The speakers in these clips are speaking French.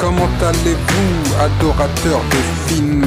comment allez-vous, adorateurs de films?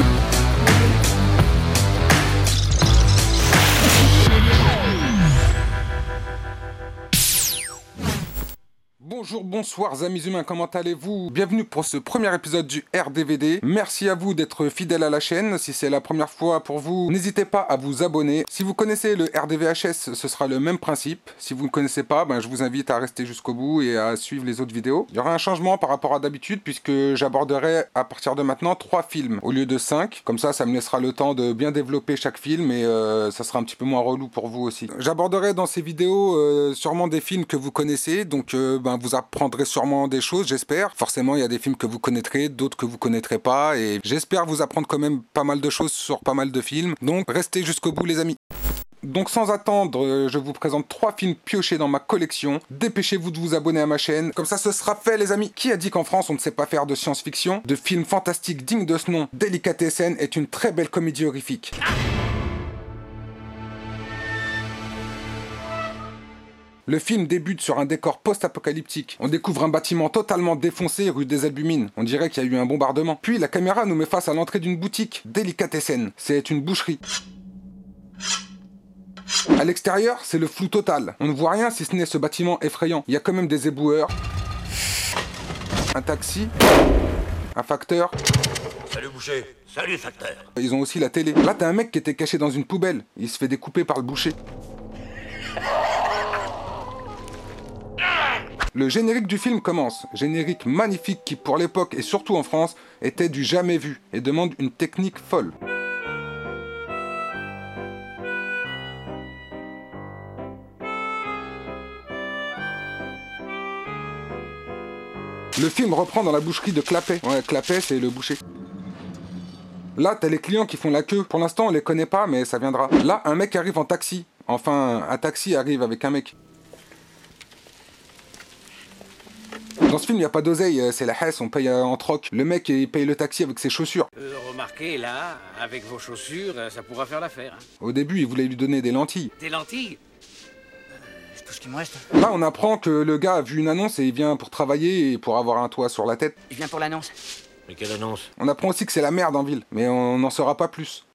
Bonjour, bonsoir amis humains, comment allez-vous? Bienvenue pour ce premier épisode du RDVD. Merci à vous d'être fidèles à la chaîne. Si c'est la première fois pour vous, n'hésitez pas à vous abonner. Si vous connaissez le RDVHS, ce sera le même principe. Si vous ne connaissez pas, je vous invite à rester jusqu'au bout et à suivre les autres vidéos. Il y aura un changement par rapport à d'habitude puisque j'aborderai à partir de maintenant 3 films au lieu de 5. Comme ça me laissera le temps de bien développer chaque film et ça sera un petit peu moins relou pour vous aussi. J'aborderai dans ces vidéos sûrement des films que vous connaissez, donc vous apprendrez sûrement des choses, j'espère. Forcément, il y a des films que vous connaîtrez, d'autres que vous connaîtrez pas, et j'espère vous apprendre quand même pas mal de choses sur pas mal de films. Donc, restez jusqu'au bout, les amis. Donc, sans attendre, je vous présente 3 films piochés dans ma collection. Dépêchez-vous de vous abonner à ma chaîne. Comme ça, ce sera fait, les amis. Qui a dit qu'en France, on ne sait pas faire de science-fiction? De films fantastiques dignes de ce nom, Delicatessen est une très belle comédie horrifique. Le film débute sur un décor post-apocalyptique. On découvre un bâtiment totalement défoncé rue des Albumines. On dirait qu'il y a eu un bombardement. Puis la caméra nous met face à l'entrée d'une boutique, Delicatessen. C'est une boucherie. À l'extérieur, c'est le flou total. On ne voit rien si ce n'est ce bâtiment effrayant. Il y a quand même des éboueurs, un taxi, un facteur. Salut boucher. Salut facteur. Ils ont aussi la télé. Là, t'as un mec qui était caché dans une poubelle. Il se fait découper par le boucher. Le générique du film commence, générique magnifique qui pour l'époque et surtout en France était du jamais vu et demande une technique folle. Le film reprend dans la boucherie de Clapet. Ouais, Clapet c'est le boucher. Là t'as les clients qui font la queue. Pour l'instant on les connaît pas mais ça viendra. Là un mec arrive en taxi. Enfin un taxi arrive avec un mec. Dans ce film, il n'y a pas d'oseille, c'est la hesse, on paye en troc. Le mec, il paye le taxi avec ses chaussures. Remarquez, là, avec vos chaussures, ça pourra faire l'affaire. Hein. Au début, il voulait lui donner des lentilles. Des lentilles? C'est tout ce qui me reste. Là, on apprend que le gars a vu une annonce et il vient pour travailler et pour avoir un toit sur la tête. Il vient pour l'annonce. Mais quelle annonce? On apprend aussi que c'est la merde en ville, mais on n'en saura pas plus.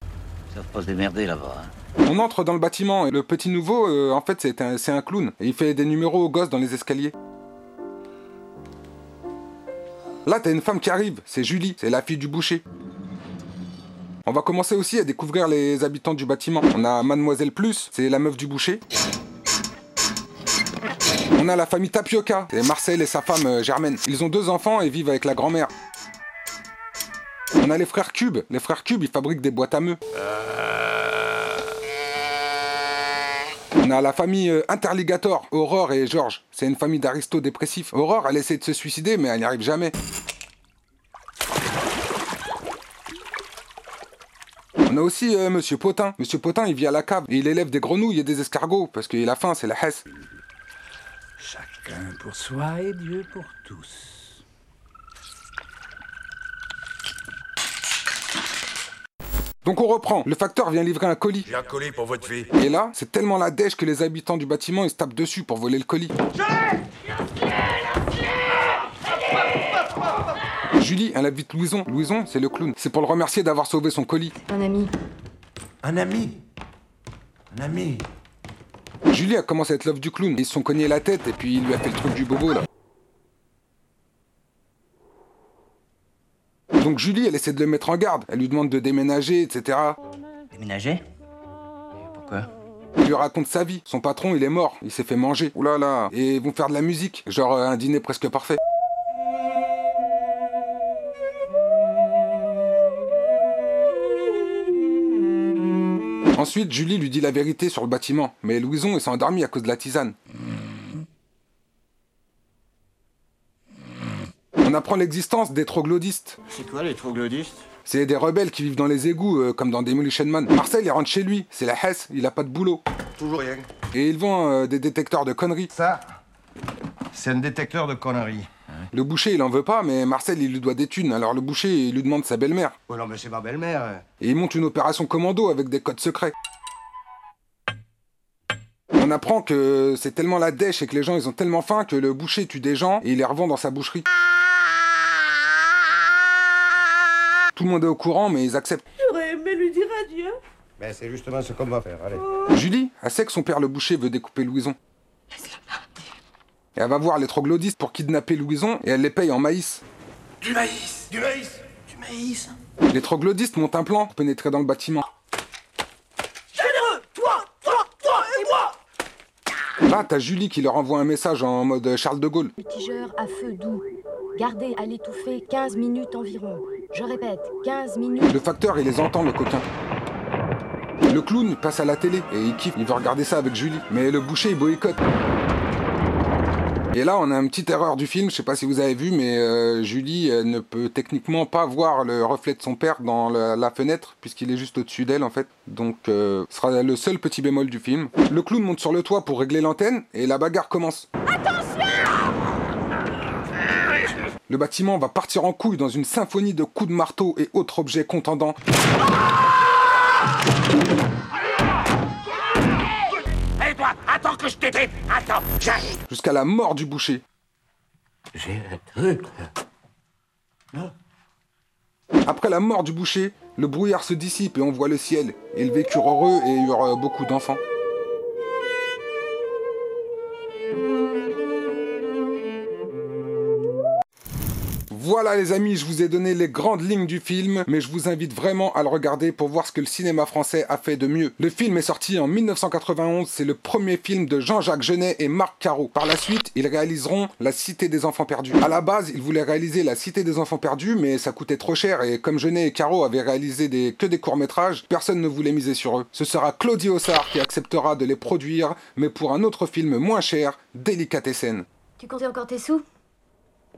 Ils savent pas se démerder là-bas, hein. On entre dans le bâtiment et le petit nouveau, en fait, c'est un clown. Et il fait des numéros aux gosses dans les escaliers. Là, t'as une femme qui arrive, c'est Julie, c'est la fille du boucher. On va commencer aussi à découvrir les habitants du bâtiment. On a Mademoiselle Plus, c'est la meuf du boucher. On a la famille Tapioca, c'est Marcel et sa femme Germaine. Ils ont 2 enfants et vivent avec la grand-mère. On a les frères Cube. Les frères Cube, ils fabriquent des boîtes à meux. On a la famille Interligator, Aurore et Georges. C'est une famille d'aristos dépressifs. Aurore, elle essaie de se suicider, mais elle n'y arrive jamais. On a aussi Monsieur Potin. Monsieur Potin, il vit à la cave et il élève des grenouilles et des escargots parce qu'il a faim, c'est la hesse. Chacun pour soi et Dieu pour tous. Donc on reprend. Le facteur vient livrer un colis. J'ai un colis pour votre fille. Et là, c'est tellement la dèche que les habitants du bâtiment, ils se tapent dessus pour voler le colis. Julie, elle invite Louison. Louison, c'est le clown. C'est pour le remercier d'avoir sauvé son colis. Un ami. Un ami. Un ami. Julie a commencé à être l'œuvre du clown. Ils se sont cognés la tête et puis il lui a fait le truc du bobo là. Donc Julie, elle essaie de le mettre en garde. Elle lui demande de déménager, etc. Déménager? Pourquoi? Il lui raconte sa vie. Son patron, il est mort. Il s'est fait manger. Ouh là là. Et ils vont faire de la musique. Genre un dîner presque parfait. Ensuite, Julie lui dit la vérité sur le bâtiment. Mais Louison, il s'est endormi à cause de la tisane. On apprend l'existence des troglodytes. C'est quoi les troglodytes? C'est des rebelles qui vivent dans les égouts, comme dans Demolition Man. Marcel, il rentre chez lui. C'est la hesse, il a pas de boulot. Toujours rien. Et ils vendent des détecteurs de conneries. Ça, c'est un détecteur de conneries. Le boucher, il en veut pas, mais Marcel, il lui doit des thunes. Alors le boucher, il lui demande sa belle-mère. Oh non, mais c'est ma belle-mère. Et il monte une opération commando avec des codes secrets. On apprend que c'est tellement la dèche et que les gens, ils ont tellement faim que le boucher tue des gens et il les revend dans sa boucherie. Tout le monde est au courant, mais ils acceptent. J'aurais aimé lui dire adieu. Ben, c'est justement ce qu'on va faire, allez. Julie, elle sait que son père le boucher veut découper Louison. Et elle va voir les troglodytes pour kidnapper Louison et elle les paye en maïs. Du maïs. Du maïs. Du maïs. Les troglodytes montent un plan pour pénétrer dans le bâtiment. Généreux, toi et moi. Là, t'as Julie qui leur envoie un message en mode Charles de Gaulle. Tigeur à feu doux. Gardez à l'étouffer 15 minutes environ. Je répète, 15 minutes. Le facteur, il les entend, le coquin. Le clown passe à la télé et il kiffe, il veut regarder ça avec Julie. Mais le boucher, il boycotte. Et là, on a une petite erreur du film, je sais pas si vous avez vu, mais Julie ne peut techniquement pas voir le reflet de son père dans la fenêtre, puisqu'il est juste au-dessus d'elle, en fait. Donc, ce sera le seul petit bémol du film. Le clown monte sur le toit pour régler l'antenne, et la bagarre commence. Attention! Le bâtiment va partir en couille dans une symphonie de coups de marteau et autres objets contendants. Hé, toi, attends que je t'aide. Attends, j'arrive. Jusqu'à la mort du boucher. J'ai un truc. Après la mort du boucher, le brouillard se dissipe et on voit le ciel. Et ils vécurent heureux et eurent beaucoup d'enfants. Voilà les amis, je vous ai donné les grandes lignes du film, mais je vous invite vraiment à le regarder pour voir ce que le cinéma français a fait de mieux. Le film est sorti en 1991, c'est le premier film de Jean-Jacques Genet et Marc Caro. Par la suite, ils réaliseront La Cité des Enfants Perdus. À la base, ils voulaient réaliser La Cité des Enfants Perdus, mais ça coûtait trop cher et comme Genet et Caro avaient réalisé que des courts-métrages, personne ne voulait miser sur eux. Ce sera Claudie Hossard qui acceptera de les produire, mais pour un autre film moins cher, Délicatessen. Tu comptais encore tes sous?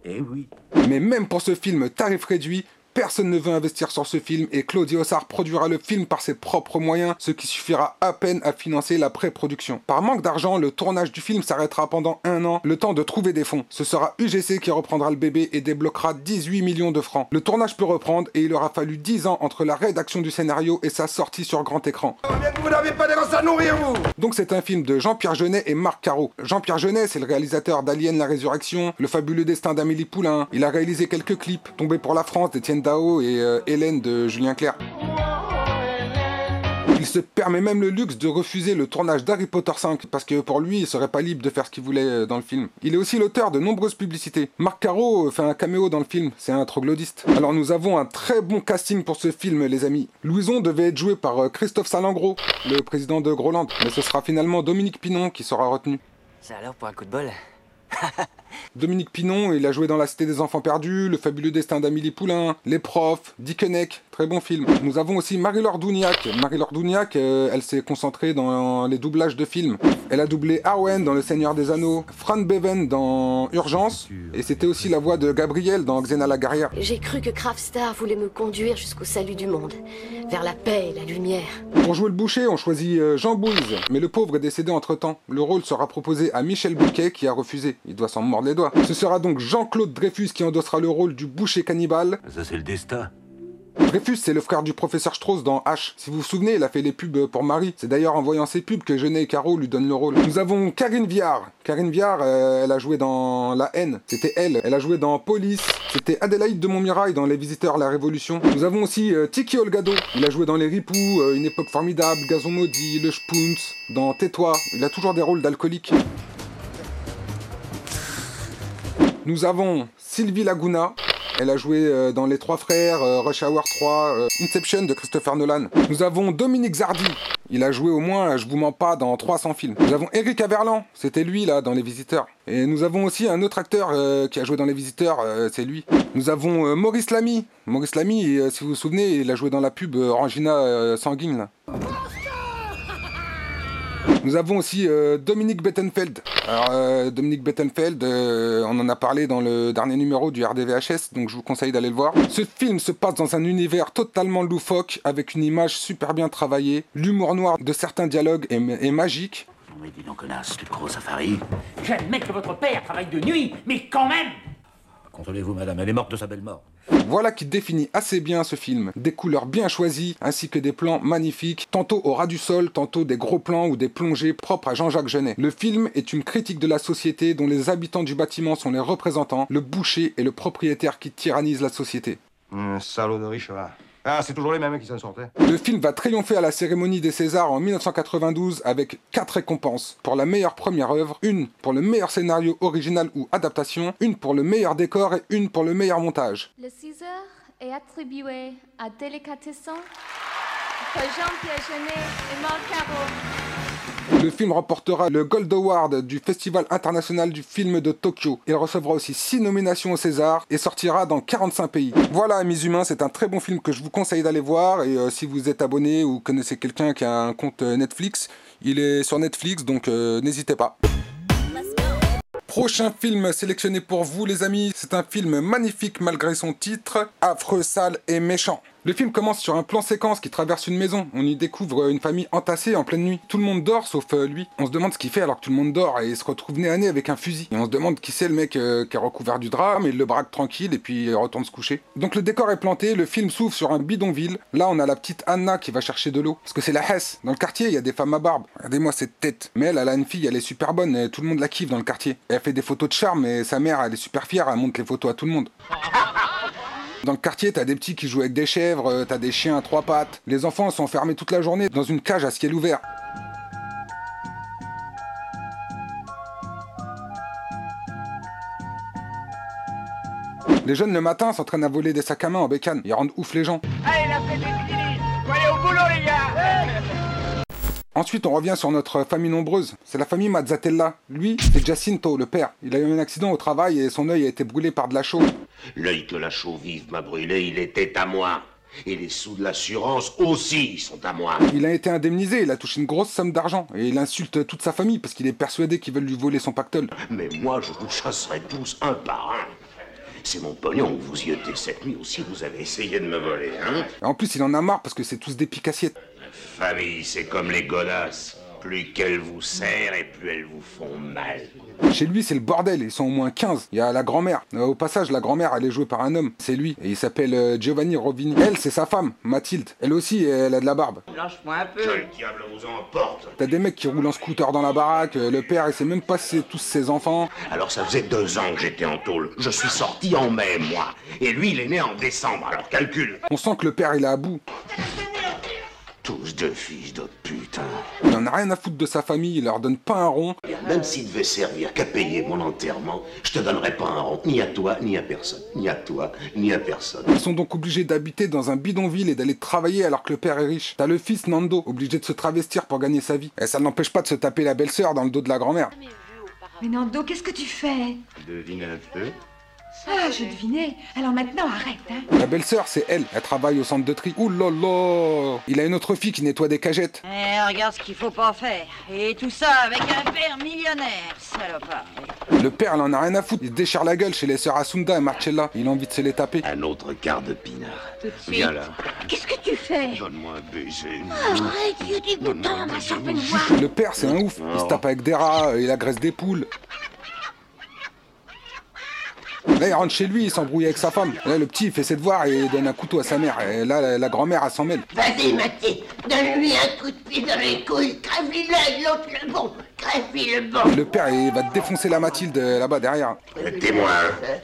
Eh oui. Mais même pour ce film tarif réduit, personne ne veut investir sur ce film et Claudie Hossard produira le film par ses propres moyens, ce qui suffira à peine à financer la pré-production. Par manque d'argent, le tournage du film s'arrêtera pendant 1 an, le temps de trouver des fonds. Ce sera UGC qui reprendra le bébé et débloquera 18 millions de francs. Le tournage peut reprendre et il aura fallu 10 ans entre la rédaction du scénario et sa sortie sur grand écran. Vous n'avez pas des gosses à nourrir, vous. Donc c'est un film de Jean-Pierre Jeunet et Marc Caro. Jean-Pierre Jeunet, c'est le réalisateur d'Alien la Résurrection, Le fabuleux destin d'Amélie Poulain. Il a réalisé quelques clips, Tombé pour la France d'Étienne Dao et Hélène de Julien Clerc. Il se permet même le luxe de refuser le tournage d'Harry Potter 5 parce que pour lui, il serait pas libre de faire ce qu'il voulait dans le film. Il est aussi l'auteur de nombreuses publicités. Marc Caro fait un caméo dans le film, c'est un troglodyte. Alors nous avons un très bon casting pour ce film, les amis. Louison devait être joué par Christophe Salengro, le président de Groland, mais ce sera finalement Dominique Pinon qui sera retenu. Ça a l'air pour un coup de bol. Dominique Pinon, il a joué dans La Cité des Enfants Perdus, Le fabuleux destin d'Amélie Poulain, Les Profs, Dickeneck, très bon film. Nous avons aussi Marie-Laure Douniac. Marie-Laure Douniac, elle s'est concentrée dans les doublages de films. Elle a doublé Arwen dans Le Seigneur des Anneaux, Fran Beven dans Urgence, et c'était aussi la voix de Gabriel dans Xena la guerrière. J'ai cru que Craftstar voulait me conduire jusqu'au salut du monde, vers la paix et la lumière. Pour jouer le boucher, on choisit Jean Bouise, mais le pauvre est décédé entre-temps. Le rôle sera proposé à Michel Bouquet qui a refusé. Il doit s'en mordre les doigts. Ce sera donc Jean-Claude Dreyfus qui endossera le rôle du boucher cannibale. Ça, c'est le destin. Dreyfus, c'est le frère du professeur Strauss dans H. Si vous vous souvenez, il a fait les pubs pour Marie. C'est d'ailleurs en voyant ces pubs que Genet et Caro lui donnent le rôle. Nous avons Karine Viard. Karine Viard, elle a joué dans La Haine. C'était elle. Elle a joué dans Police. C'était Adélaïde de Montmirail dans Les Visiteurs, la Révolution. Nous avons aussi Tiki Olgado. Il a joué dans Les Ripoux, Une époque formidable, Gazon maudit, Le Spunz, dans Tais-toi. Il a toujours des rôles d'alcoolique. Nous avons Sylvie Laguna. Elle a joué dans Les Trois Frères, Rush Hour 3, Inception de Christopher Nolan. Nous avons Dominique Zardi. Il a joué au moins, je vous mens pas, dans 300 films. Nous avons Éric Averland. C'était lui, là, dans Les Visiteurs. Et nous avons aussi un autre acteur qui a joué dans Les Visiteurs, c'est lui. Nous avons Maurice Lamy. Maurice Lamy, si vous vous souvenez, il a joué dans la pub Orangina Sanguine, là. Nous avons aussi Dominique Bettenfeld. Alors, Dominique Bettenfeld, on en a parlé dans le dernier numéro du RDVHS, donc je vous conseille d'aller le voir. Ce film se passe dans un univers totalement loufoque, avec une image super bien travaillée. L'humour noir de certains dialogues est magique. Mais dis donc, connasse, tu te crois au safari? J'admets que votre père travaille de nuit, mais quand même! Contrôlez-vous, madame, elle est morte de sa belle mort. Voilà qui définit assez bien ce film. Des couleurs bien choisies, ainsi que des plans magnifiques, tantôt au ras du sol, tantôt des gros plans ou des plongées propres à Jean-Jacques Genet. Le film est une critique de la société dont les habitants du bâtiment sont les représentants, le boucher et le propriétaire qui tyrannisent la société. Salaud de riche, là. Ah, c'est toujours les mêmes qui s'en sortaient. Le film va triompher à la cérémonie des Césars en 1992 avec 4 récompenses. Pour la meilleure première œuvre, une pour le meilleur scénario original ou adaptation, une pour le meilleur décor et une pour le meilleur montage. Le César est attribué à Délicatessen, pour Jean-Pierre Jeunet et Marc Caro. Le film remportera le Gold Award du Festival international du film de Tokyo. Il recevra aussi 6 nominations au César et sortira dans 45 pays. Voilà, amis humains, c'est un très bon film que je vous conseille d'aller voir. Et si vous êtes abonné ou connaissez quelqu'un qui a un compte Netflix, il est sur Netflix, donc n'hésitez pas. Prochain film sélectionné pour vous, les amis, c'est un film magnifique malgré son titre, affreux, sale et méchant. Le film commence sur un plan séquence qui traverse une maison. On y découvre une famille entassée en pleine nuit. Tout le monde dort sauf lui. On se demande ce qu'il fait alors que tout le monde dort et il se retrouve nez à nez avec un fusil. Et on se demande qui c'est le mec qui est recouvert du drap, mais il le braque tranquille et puis il retourne se coucher. Donc le décor est planté, le film s'ouvre sur un bidonville. Là on a la petite Anna qui va chercher de l'eau. Parce que c'est la Hesse. Dans le quartier il y a des femmes à barbe. Regardez-moi cette tête. Mais elle a une fille, elle est super bonne et tout le monde la kiffe dans le quartier. Elle fait des photos de charme et sa mère elle est super fière, elle montre les photos à tout le monde. Dans le quartier, t'as des petits qui jouent avec des chèvres, t'as des chiens à 3 pattes. Les enfants sont enfermés toute la journée dans une cage à ciel ouvert. Les jeunes le matin s'entraînent à voler des sacs à main en bécane. Ils rendent ouf les gens. Allez, la fête est finie. Faut aller au boulot, les gars. Ensuite, on revient sur notre famille nombreuse. C'est la famille Mazzatella. Lui, c'est Giacinto, le père. Il a eu un accident au travail et son œil a été brûlé par de la chaux. L'œil que la chaux vive m'a brûlé, il était à moi. Et les sous de l'assurance aussi sont à moi. Il a été indemnisé, il a touché une grosse somme d'argent. Et il insulte toute sa famille parce qu'il est persuadé qu'ils veulent lui voler son pactole. Mais moi, je vous chasserai tous un par un. C'est mon pognon que vous y ôtez cette nuit aussi, vous avez essayé de me voler, hein? Et en plus, il en a marre parce que c'est tous des piques-assiettes. Famille, c'est comme les godasses. Plus qu'elles vous serrent et plus elles vous font mal. Chez lui, c'est le bordel, ils sont au moins 15. Il y a la grand-mère. Au passage, la grand-mère, elle est jouée par un homme. C'est lui. Et il s'appelle Giovanni Rovini. Elle, c'est sa femme, Mathilde. Elle aussi, elle a de la barbe. Lâche-moi un peu. Que le diable vous emporte. T'as des mecs qui roulent en scooter dans la baraque. Le père, il sait même pas si c'est tous ses enfants. Alors ça faisait 2 ans que j'étais en tôle. Je suis sorti en mai, moi. Et lui, il est né en décembre, alors calcule. On sent que le père, il est à bout. Tous deux fils de putain. Il en a rien à foutre de sa famille, il leur donne pas un rond. Même s'il devait servir qu'à payer mon enterrement, je te donnerais pas un rond, ni à toi, ni à personne. Ni à toi, ni à personne. Ils sont donc obligés d'habiter dans un bidonville et d'aller travailler alors que le père est riche. T'as le fils Nando, obligé de se travestir pour gagner sa vie. Et ça n'empêche pas de se taper la belle-sœur dans le dos de la grand-mère. Mais Nando, qu'est-ce que tu fais? Devine un peu. Ah, je devinais. Alors maintenant, arrête, hein. La belle-sœur, c'est elle. Elle travaille au centre de tri. Ouh là là. Il a une autre fille qui nettoie des cagettes. Regarde ce qu'il faut pas faire. Et tout ça avec un père millionnaire, salopard. Le père, il en a rien à foutre. Il se déchire la gueule chez les sœurs Asunda et Marcella. Il a envie de se les taper. Un autre quart de pinard. Tout de suite. Viens là. Qu'est-ce que tu fais? Donne-moi un baiser. Arrête, vieux dégoûtant, va moi. Le père, c'est un ouf. Il se tape avec des rats, il agresse des poules. Là, il rentre chez lui, il s'embrouille avec sa femme. Là, le petit, il fait ses devoirs et il donne un couteau à sa mère. Et là, la grand-mère, elle s'en mêle. Vas-y, Mathé, donne-lui un coup de pied dans les couilles. Crève-lui l'œil, l'autre le bon. Crève-lui le bon. Le père, il va défoncer la Mathilde là-bas derrière. Témoin,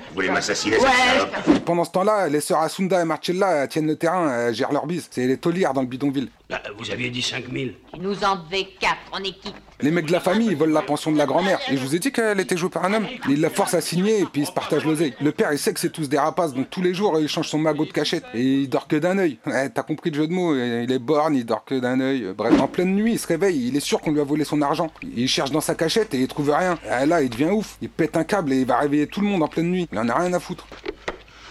vous voulez m'assassiner, cette salope? Et pendant ce temps-là, les sœurs Asunda et Marcella tiennent le terrain, elles gèrent leur bise. C'est les taulières dans le bidonville. Vous aviez dit 5000. Tu nous en devais 4, on est quitte. Les mecs de la famille, ils volent la pension de la grand-mère. Et je vous ai dit qu'elle était jouée par un homme. Ils la forcent à signer et puis ils se partagent l'oseille. Le père, il sait que c'est tous des rapaces, donc tous les jours, il change son magot de cachette. Et il dort que d'un œil. Ouais, t'as compris le jeu de mots, il est borgne, il dort que d'un œil. Bref, en pleine nuit, il se réveille, il est sûr qu'on lui a volé son argent. Il cherche dans sa cachette et il trouve rien. Et là, il devient ouf. Il pète un câble et il va réveiller tout le monde en pleine nuit. Il en a rien à foutre.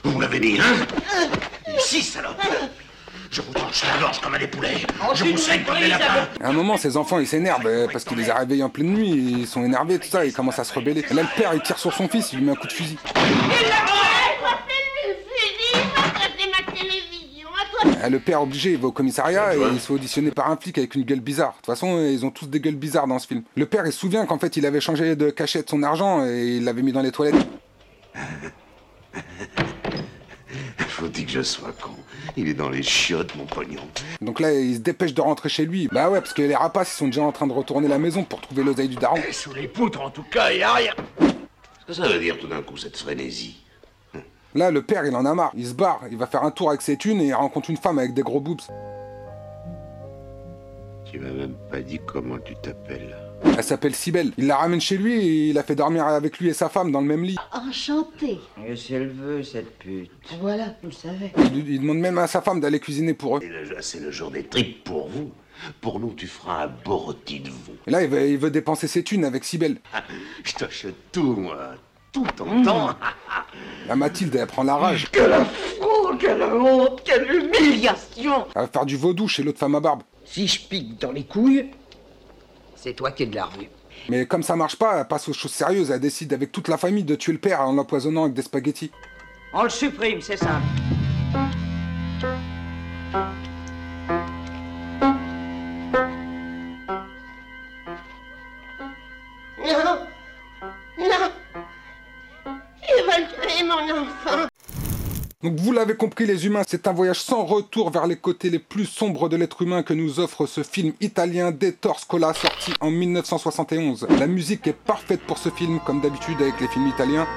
Vous l'avez dit, hein? Ici, salope. Je vous tranche la gorge comme à des poulets. Je vous saigne comme des lapins. À un moment, ses enfants, ils s'énervent parce qu'il les a réveillés en pleine nuit. Ils sont énervés, tout ça, ils commencent à se rebeller. Et là, le père, il tire sur son fils, il lui met un coup de fusil. Le père obligé, il va au commissariat et il se fait auditionner par un flic avec une gueule bizarre. De toute façon, ils ont tous des gueules bizarres dans ce film. Le père, il se souvient qu'en fait, il avait changé de cachette son argent et il l'avait mis dans les toilettes. Faut-il que je sois con? Il est dans les chiottes, mon pognon. Donc là, il se dépêche de rentrer chez lui. Bah ouais, parce que les rapaces, ils sont déjà en train de retourner la maison pour trouver l'oseille du daron. Sous les poutres, en tout cas, il y a rien. Qu'est-ce que ça veut dire tout d'un coup, cette frénésie? Là, le père, il en a marre. Il se barre, il va faire un tour avec ses thunes et il rencontre une femme avec des gros boobs. Tu m'as même pas dit comment tu t'appelles. Elle s'appelle Cybèle. Il la ramène chez lui et il la fait dormir avec lui et sa femme dans le même lit. Enchantée. Et si elle veut, cette pute. Voilà, vous le savez. Il demande même à sa femme d'aller cuisiner pour eux. C'est le jour des tripes pour vous. Pour nous, tu feras un beau rôti de veau. Et là, il veut dépenser ses thunes avec Cybèle. Je t'achète tout, moi. Tout ton temps. La Mathilde, elle prend la rage. Quel affront, quelle honte, quelle humiliation. Elle va faire du vaudou chez l'autre femme à barbe. Si je pique dans les couilles, c'est toi qui es de la rue. Mais comme ça marche pas, elle passe aux choses sérieuses. Elle décide avec toute la famille de tuer le père en l'empoisonnant avec des spaghettis. On le supprime, c'est simple. Non. Non. Ils veulent tuer mon enfant. Donc vous l'avez compris les humains, c'est un voyage sans retour vers les côtés les plus sombres de l'être humain que nous offre ce film italien d'Ettore Scola sorti en 1971. La musique est parfaite pour ce film, comme d'habitude avec les films italiens.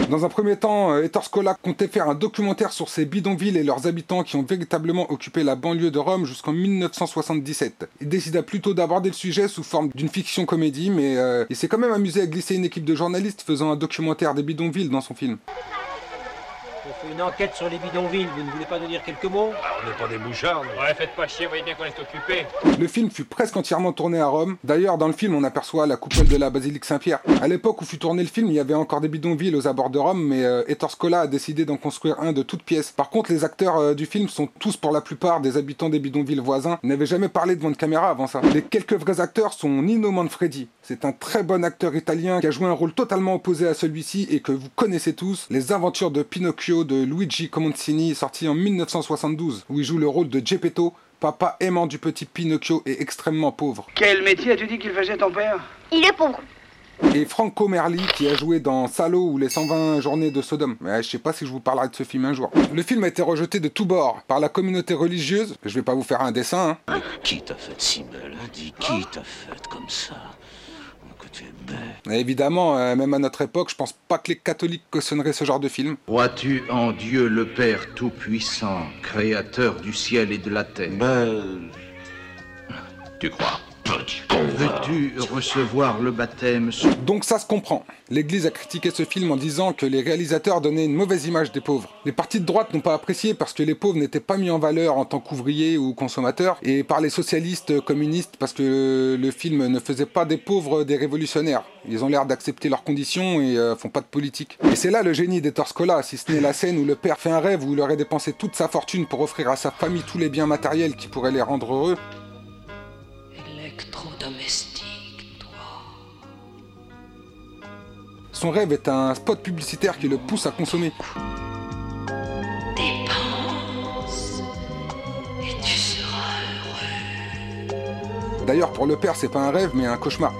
Dans un premier temps, Ettore Scola comptait faire un documentaire sur ces bidonvilles et leurs habitants qui ont véritablement occupé la banlieue de Rome jusqu'en 1977. Il décida plutôt d'aborder le sujet sous forme d'une fiction comédie, mais il s'est quand même amusé à glisser une équipe de journalistes faisant un documentaire des bidonvilles dans son film. On fait une enquête sur les bidonvilles, vous ne voulez pas nous dire quelques mots? On n'est pas des mouchards. Ouais, faites pas chier, voyez bien qu'on est occupés. Le film fut presque entièrement tourné à Rome. D'ailleurs, dans le film, on aperçoit la coupole de la basilique Saint-Pierre. À l'époque où fut tourné le film, il y avait encore des bidonvilles aux abords de Rome, mais Ettore Scola a décidé d'en construire un de toutes pièces. Par contre, les acteurs du film sont tous pour la plupart des habitants des bidonvilles voisins. Ils n'avaient jamais parlé devant une caméra avant ça. Les quelques vrais acteurs sont Nino Manfredi. C'est un très bon acteur italien qui a joué un rôle totalement opposé à celui-ci et que vous connaissez tous, Les Aventures de Pinocchio de Luigi Comencini, sorti en 1972, où il joue le rôle de Geppetto, papa aimant du petit Pinocchio et extrêmement pauvre. Quel métier as-tu dit qu'il faisait ton père? Il est pauvre. Et Franco Merli, qui a joué dans Salo ou les 120 journées de Sodome. Mais je sais pas si je vous parlerai de ce film un jour. Le film a été rejeté de tous bords par la communauté religieuse. Je vais pas vous faire un dessin, hein. Qui t'a fait si mal, hein? Dis, qui t'a fait comme ça? Et évidemment, même à notre époque, je pense pas que les catholiques cautionneraient ce genre de film. Crois-tu en Dieu le Père Tout-Puissant, créateur du ciel et de la terre? Tu crois? Petit con. Veux-tu recevoir le baptême? Donc ça se comprend. L'Église a critiqué ce film en disant que les réalisateurs donnaient une mauvaise image des pauvres. Les partis de droite n'ont pas apprécié parce que les pauvres n'étaient pas mis en valeur en tant qu'ouvriers ou consommateurs, et par les socialistes communistes parce que le film ne faisait pas des pauvres des révolutionnaires. Ils ont l'air d'accepter leurs conditions et font pas de politique. Et c'est là le génie d'Ettore Scola, si ce n'est la scène où le père fait un rêve où il aurait dépensé toute sa fortune pour offrir à sa famille tous les biens matériels qui pourraient les rendre heureux. Électrodomestique, toi. Son rêve est un spot publicitaire qui le pousse à consommer. Dépense. Et tu seras heureux. D'ailleurs, pour le père, c'est pas un rêve, mais un cauchemar.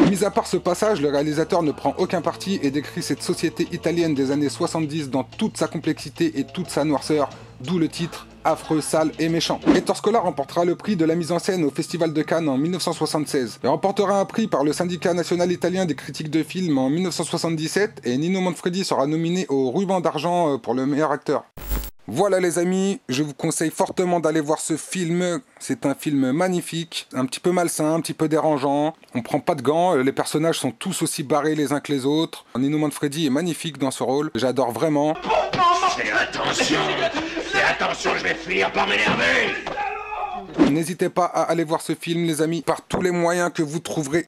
Mis à part ce passage, le réalisateur ne prend aucun parti et décrit cette société italienne des années 70 dans toute sa complexité et toute sa noirceur, d'où le titre affreux, sale et méchant. Ettore Scola remportera le prix de la mise en scène au Festival de Cannes en 1976. Il remportera un prix par le syndicat national italien des critiques de films en 1977 et Nino Manfredi sera nominé au ruban d'argent pour le meilleur acteur. Voilà les amis, je vous conseille fortement d'aller voir ce film. C'est un film magnifique, un petit peu malsain, un petit peu dérangeant. On prend pas de gants, les personnages sont tous aussi barrés les uns que les autres. Nino Manfredi est magnifique dans ce rôle, j'adore vraiment. Fais attention, je vais finir par m'énerver. N'hésitez pas à aller voir ce film les amis, par tous les moyens que vous trouverez.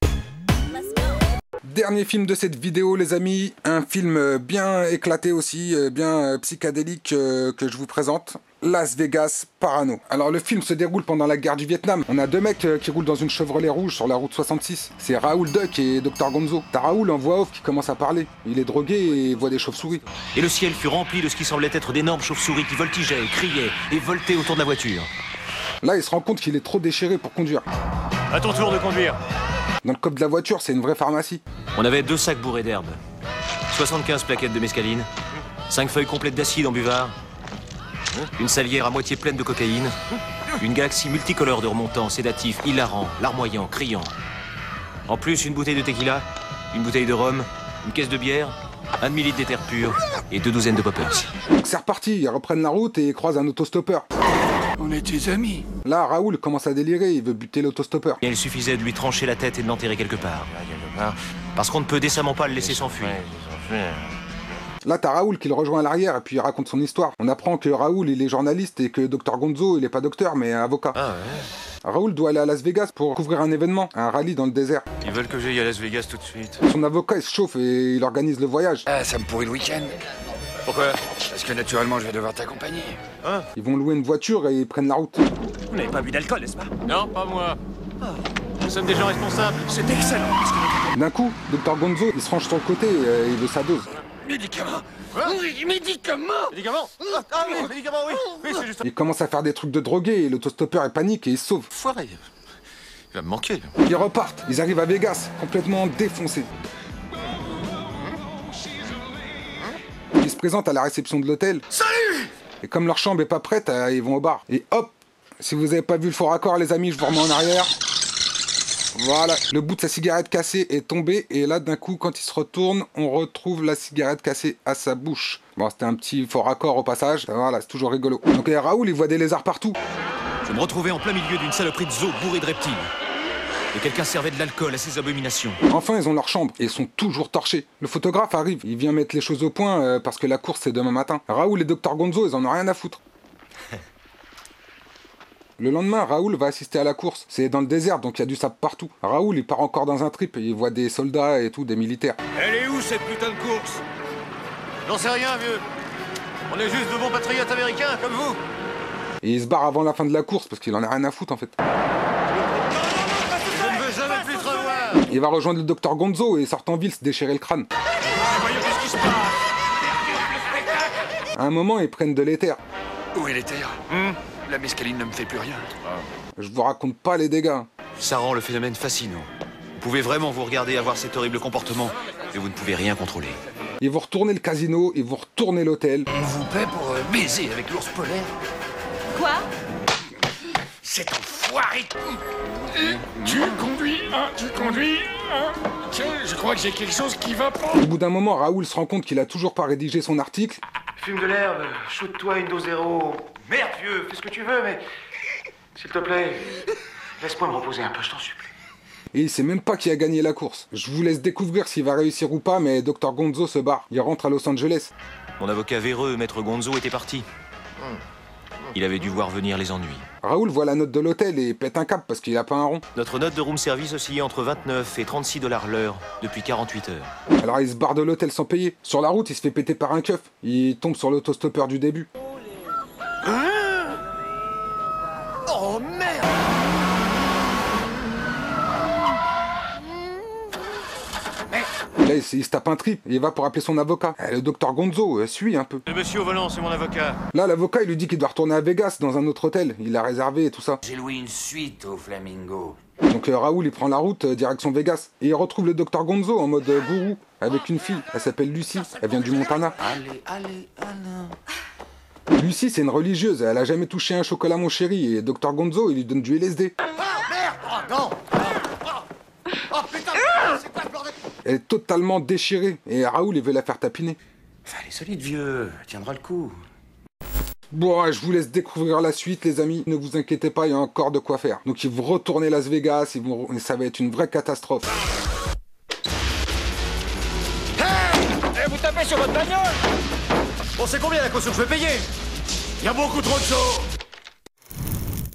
Dernier film de cette vidéo les amis, un film bien éclaté aussi, bien psychédélique que je vous présente. Las Vegas Parano. Alors le film se déroule pendant la guerre du Vietnam. On a deux mecs qui roulent dans une Chevrolet rouge sur la route 66. C'est Raoul Duck et Dr Gonzo. T'as Raoul en voix off qui commence à parler. Il est drogué et voit des chauves-souris. Et le ciel fut rempli de ce qui semblait être d'énormes chauves-souris qui voltigeaient, criaient et voltaient autour de la voiture. Là il se rend compte qu'il est trop déchiré pour conduire. À ton tour de conduire. Dans le coffre de la voiture, c'est une vraie pharmacie. On avait 2 sacs bourrés d'herbes, 75 plaquettes de mescaline, 5 feuilles complètes d'acide en buvard, une salière à moitié pleine de cocaïne, une galaxie multicolore de remontants, sédatifs, hilarants, larmoyants, criants. En plus, une bouteille de tequila, une bouteille de rhum, une caisse de bière, 1 demi-litre d'éther pur et 2 douzaines de poppers. Donc c'est reparti, ils reprennent la route et croisent un autostoppeur. On est tes amis. Là, Raoul commence à délirer, il veut buter l'autostoppeur. Et il suffisait de lui trancher la tête et de l'enterrer quelque part. Parce qu'on ne peut décemment pas le laisser s'enfuir. Là, t'as Raoul qui le rejoint à l'arrière et puis il raconte son histoire. On apprend que Raoul, il est journaliste et que Dr Gonzo, il est pas docteur mais avocat. Ah ouais. Raoul doit aller à Las Vegas pour couvrir un événement, un rallye dans le désert. Ils veulent que j'aille à Las Vegas tout de suite. Son avocat, il se chauffe et il organise le voyage. Ah, ça me pourrit le week-end. Pourquoi? Parce que naturellement, je vais devoir t'accompagner. Hein? Ils vont louer une voiture et ils prennent la route. Vous n'avez pas bu d'alcool, n'est-ce pas? Non, pas moi. Nous sommes des gens responsables. C'est excellent. D'un coup, Dr Gonzo, il se range sur le côté et il veut sa dose. Médicaments. Oui, médicaments. Médicaments? Ah oui, médicaments, oui. Oui, c'est juste. Il commence à faire des trucs de drogué et l'autostoppeur il panique et il se sauve. Foiré. Il va me manquer. Ils repartent, ils arrivent à Vegas, complètement défoncés. Ils se présentent à la réception de l'hôtel. Salut! Et comme leur chambre est pas prête, ils vont au bar. Et hop, si vous avez pas vu le faux raccord les amis, je vous remets en arrière. Voilà, le bout de sa cigarette cassée est tombé et là d'un coup quand il se retourne, on retrouve la cigarette cassée à sa bouche. Bon, c'était un petit faux raccord au passage, voilà, c'est toujours rigolo. Donc Raoul, il voit des lézards partout. Je me retrouvais en plein milieu d'une saloperie de zoo bourrée de reptiles. Et quelqu'un servait de l'alcool à ces abominations. Enfin, ils ont leur chambre et ils sont toujours torchés. Le photographe arrive, il vient mettre les choses au point parce que la course c'est demain matin. Raoul et Dr Gonzo, ils en ont rien à foutre. Le lendemain, Raoul va assister à la course. C'est dans le désert, donc il y a du sable partout. Raoul, il part encore dans un trip et il voit des soldats et tout, des militaires. Elle est où cette putain de course? J'en sais rien, vieux. On est juste de bons patriotes américains, comme vous. Et il se barre avant la fin de la course parce qu'il en a rien à foutre en fait. Je ne veux jamais plus te revoir. Il va rejoindre le Dr Gonzo et sort en ville se déchirer le crâne. Voyons qu'est-ce qui se passe. À un moment, ils prennent de l'éther. Où est l'éther? La mescaline ne me fait plus rien. Je vous raconte pas les dégâts. Ça rend le phénomène fascinant. Vous pouvez vraiment vous regarder avoir cet horrible comportement, mais vous ne pouvez rien contrôler. Ils vont retourner le casino, ils vont retourner l'hôtel. On vous paie pour baiser avec l'ours polaire? Quoi? Cet enfoiré! Tu conduis, hein? Tu conduis, hein? Tiens, je crois que j'ai quelque chose qui va pas. Au bout d'un moment, Raoul se rend compte qu'il a toujours pas rédigé son article. Fume de l'herbe, shoot-toi une dose zéro. Merde, vieux, fais ce que tu veux, mais... S'il te plaît, laisse-moi me reposer un peu, je t'en supplie. Et il sait même pas qui a gagné la course. Je vous laisse découvrir s'il va réussir ou pas, mais Dr Gonzo se barre. Il rentre à Los Angeles. Mon avocat véreux, Maître Gonzo, était parti. Il avait dû voir venir les ennuis. Raoul voit la note de l'hôtel et pète un câble parce qu'il a pas un rond. Notre note de room service oscillait entre 29 et 36 $ l'heure depuis 48 heures. Alors il se barre de l'hôtel sans payer. Sur la route, il se fait péter par un keuf. Il tombe sur l'autostoppeur du début. Oh merde! Et là, il se tape un trip et il va pour appeler son avocat. Le Dr Gonzo suit un peu. Le monsieur au volant, c'est mon avocat. Là, l'avocat, il lui dit qu'il doit retourner à Vegas dans un autre hôtel. Il l'a réservé et tout ça. J'ai loué une suite au Flamingo. Donc Raoul, il prend la route direction Vegas. Et il retrouve le Dr Gonzo en mode gourou avec une fille. Elle s'appelle Lucie. Elle vient du Montana. Allez. Lucie, c'est une religieuse. Elle a jamais touché un chocolat, mon chéri. Et Dr Gonzo, il lui donne du LSD. Ah merde! Oh non! Oh putain! C'est quoi ce bordel? Elle est totalement déchirée. Et Raoul, il veut la faire tapiner. Enfin, elle est solide, vieux. Elle tiendra le coup. Bon, je vous laisse découvrir la suite, les amis. Ne vous inquiétez pas, il y a encore de quoi faire. Donc, ils vont retourner Las Vegas. Ça va être une vraie catastrophe. Hey, vous tapez sur votre bagnole! Bon, c'est combien la caution que je vais payer? Il y a beaucoup trop de choses!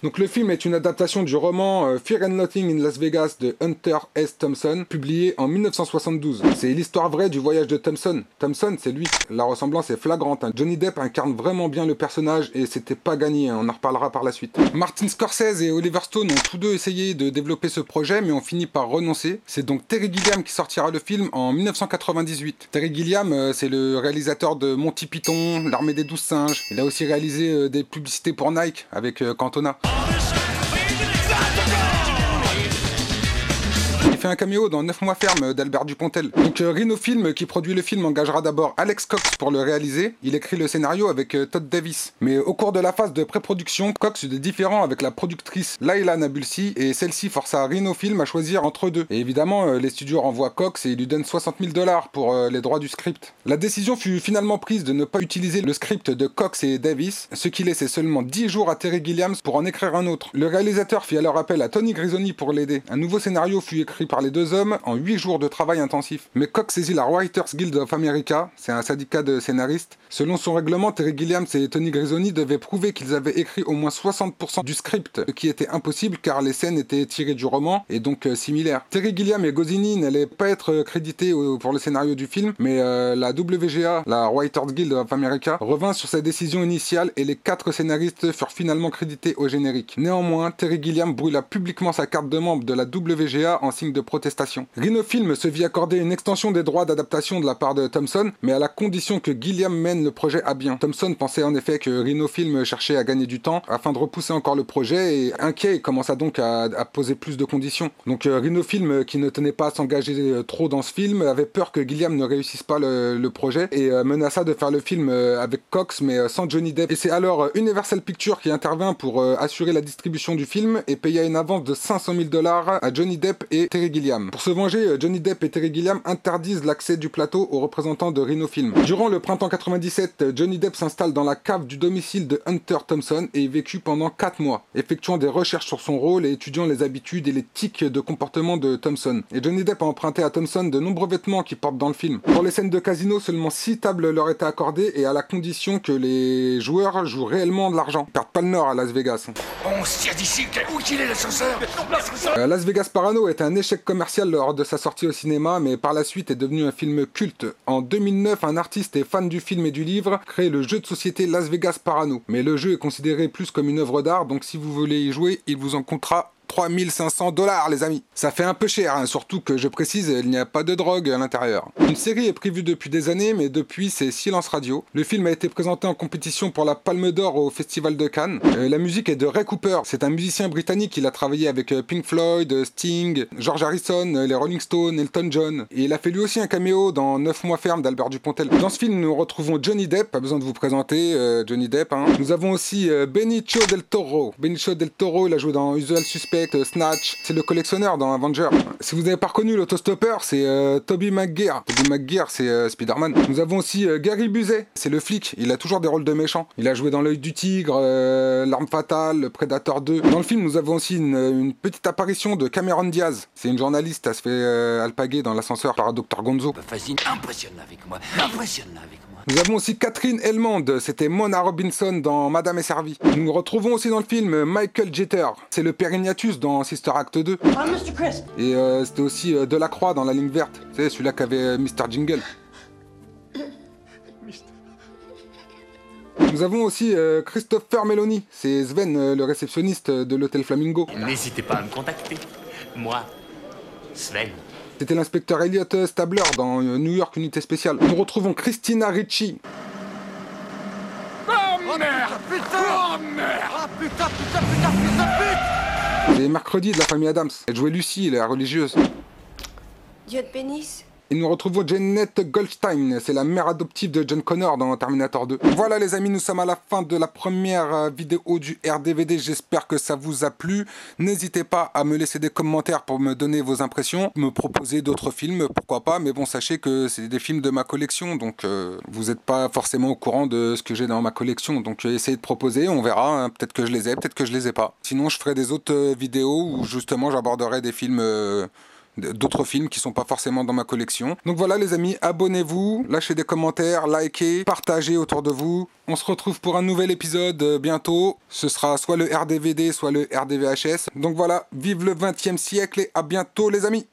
Donc le film est une adaptation du roman Fear and Loathing in Las Vegas de Hunter S. Thompson, publié en 1972. C'est l'histoire vraie du voyage de Thompson. Thompson, c'est lui. La ressemblance est flagrante. Johnny Depp incarne vraiment bien le personnage et c'était pas gagné, on en reparlera par la suite. Martin Scorsese et Oliver Stone ont tous deux essayé de développer ce projet, mais ont fini par renoncer. C'est donc Terry Gilliam qui sortira le film en 1998. Terry Gilliam, c'est le réalisateur de Monty Python, L'Armée des 12 singes. Il a aussi réalisé des publicités pour Nike avec Cantona. Il fait un caméo dans 9 mois ferme d'Albert Dupontel. Donc Rhino Film, qui produit le film, engagera d'abord Alex Cox pour le réaliser. Il écrit le scénario avec Todd Davis. Mais au cours de la phase de pré-production, Cox eut des différends avec la productrice Laila Nabulsi et celle-ci força Rhino Film à choisir entre deux. Et évidemment, les studios renvoient Cox et lui donnent $60 000 pour les droits du script. La décision fut finalement prise de ne pas utiliser le script de Cox et Davis, ce qui laissait seulement 10 jours à Terry Gilliam pour en écrire un autre. Le réalisateur fit alors appel à Tony Grisoni pour l'aider. Un nouveau scénario fut écrit par les deux hommes en 8 jours de travail intensif. Mais Cox saisit la Writers Guild of America, c'est un syndicat de scénaristes. Selon son règlement, Terry Gilliam et Tony Grisoni devaient prouver qu'ils avaient écrit au moins 60% du script, ce qui était impossible car les scènes étaient tirées du roman et donc similaires. Terry Gilliam et Goscinny n'allaient pas être crédités pour le scénario du film, mais la WGA, la Writers Guild of America, revint sur sa décision initiale et les 4 scénaristes furent finalement crédités au générique. Néanmoins, Terry Gilliam brûla publiquement sa carte de membre de la WGA en signe de protestation. Rhino Film se vit accorder une extension des droits d'adaptation de la part de Thompson, mais à la condition que Gilliam mène le projet à bien. Thompson pensait en effet que Rhino Film cherchait à gagner du temps afin de repousser encore le projet et inquiet, il commença donc à poser plus de conditions. Donc Rhino Film, qui ne tenait pas à s'engager trop dans ce film, avait peur que Gilliam ne réussisse pas le projet et menaça de faire le film avec Cox mais sans Johnny Depp. Et c'est alors Universal Pictures qui intervint pour assurer la distribution du film et paya une avance de $500 000 à Johnny Depp et Terry Gilliam. Pour se venger, Johnny Depp et Terry Gilliam interdisent l'accès du plateau aux représentants de Rhino Film. Durant le printemps 97, Johnny Depp s'installe dans la cave du domicile de Hunter Thompson et y vécut pendant 4 mois, effectuant des recherches sur son rôle et étudiant les habitudes et les tics de comportement de Thompson. Et Johnny Depp a emprunté à Thompson de nombreux vêtements qu'il porte dans le film. Pour les scènes de casino, seulement 6 tables leur étaient accordées et à la condition que les joueurs jouent réellement de l'argent. Ils perdent pas le nord à Las Vegas. On se tire d'ici, où il est l'ascenseur? Las Vegas Parano est un échec commercial lors de sa sortie au cinéma, mais par la suite est devenu un film culte. En 2009, un artiste et fan du film et du livre crée le jeu de société Las Vegas Parano. Mais le jeu est considéré plus comme une œuvre d'art, donc si vous voulez y jouer, il vous en coûtera $3 500 les amis. Ça fait un peu cher, hein, surtout que je précise, il n'y a pas de drogue à l'intérieur. Une série est prévue depuis des années, mais depuis c'est silence radio. Le film a été présenté en compétition pour la Palme d'Or au Festival de Cannes. La musique est de Ray Cooper, c'est un musicien britannique, il a travaillé avec Pink Floyd, Sting, George Harrison, les Rolling Stones, Elton John. Et il a fait lui aussi un caméo dans 9 mois ferme d'Albert Dupontel. Dans ce film, nous retrouvons Johnny Depp, pas besoin de vous présenter Johnny Depp. Hein. Nous avons aussi Benicio del Toro. Benicio del Toro, il a joué dans Usual Suspect, Snatch, c'est le collectionneur dans Avenger. Si vous n'avez pas reconnu l'autostoppeur, c'est Tobey Maguire. Tobey Maguire, c'est Spider-Man. Nous avons aussi Gary Busey, c'est le flic. Il a toujours des rôles de méchant. Il a joué dans L'œil du tigre, L'arme fatale, Predator 2. Dans le film, nous avons aussi une petite apparition de Cameron Diaz. C'est une journaliste, elle se fait alpaguer dans l'ascenseur par Dr Gonzo. Impressionne avec moi, impressionne avec moi. Nous avons aussi Catherine Helmond, c'était Mona Robinson dans Madame est servie. Nous retrouvons aussi dans le film Michael Jeter, c'est le père Ignatius dans Sister Act 2. Mr. Crisp. Et c'était aussi Delacroix dans La Ligne Verte, c'est celui-là qu'avait Mr. Jingle. Nous avons aussi Christopher Meloni, c'est Sven, le réceptionniste de l'hôtel Flamingo. N'hésitez pas à me contacter, moi, Sven. C'était l'inspecteur Elliot Stabler dans New York Unité Spéciale. Nous retrouvons Christina Ricci. Oh merde! Putain! Oh merde! Ah putain, putain, putain, putain, putain! C'est Mercredi de la famille Adams. Elle jouait Lucie, la religieuse. Dieu te bénisse. Et nous retrouvons Janet Goldstein, c'est la mère adoptive de John Connor dans Terminator 2. Voilà les amis, nous sommes à la fin de la première vidéo du RDVD, j'espère que ça vous a plu. N'hésitez pas à me laisser des commentaires pour me donner vos impressions, me proposer d'autres films, pourquoi pas, mais bon, sachez que c'est des films de ma collection, donc vous n'êtes pas forcément au courant de ce que j'ai dans ma collection, donc essayez de proposer, on verra, hein, peut-être que je les ai, peut-être que je les ai pas. Sinon, je ferai des autres vidéos où justement j'aborderai des films... d'autres films qui sont pas forcément dans ma collection. Donc voilà les amis, abonnez-vous, lâchez des commentaires, likez, partagez autour de vous. On se retrouve pour un nouvel épisode bientôt. Ce sera soit le RDVD, soit le RDVHS. Donc voilà, vive le 20e siècle et à bientôt les amis.